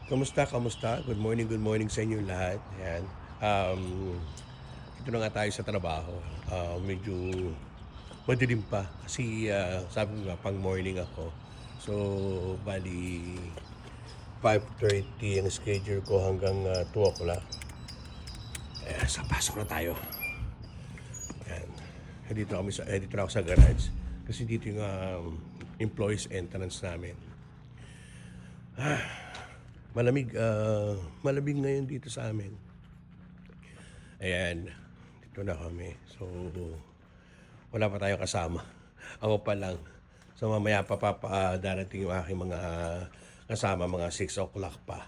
Kamusta, kamusta? Good morning sa inyo lahat. Ayan. Um, Ito na nga tayo sa trabaho. Medyo madilim pa kasi sabi ko nga, pang morning ako. So, bali 5:30 ang schedule ko hanggang 2 o'clock. Sa pasok na tayo. Ayan. Dito na ako sa garage. Kasi dito yung employees entrance namin. Malamig ngayon dito sa amin. Ayan, dito na kami. So, wala pa tayong kasama. Ako pa lang. So, mamaya darating yung aking mga kasama, mga 6 o'clock pa.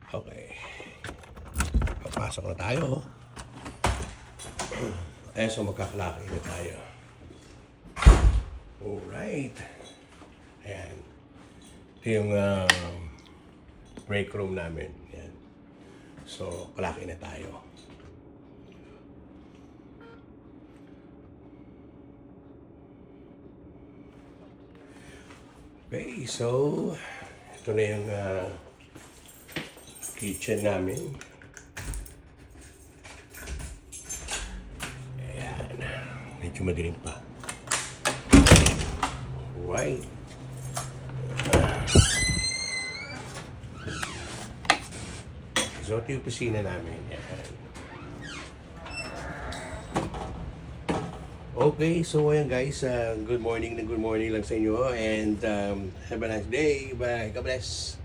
Okay. Papasok na tayo. Ayan, so magkakalaki na tayo. Alright. Ayan. Ito yung break room namin. Yan. So, kalaki na tayo. Okay, so ito na yung kitchen namin. Ayan. Medyo madilim pa. Alright. So, ito yung kusina namin. Yan. Okay, so ayan guys, good morning lang sa inyo and have a nice day. Bye. God bless.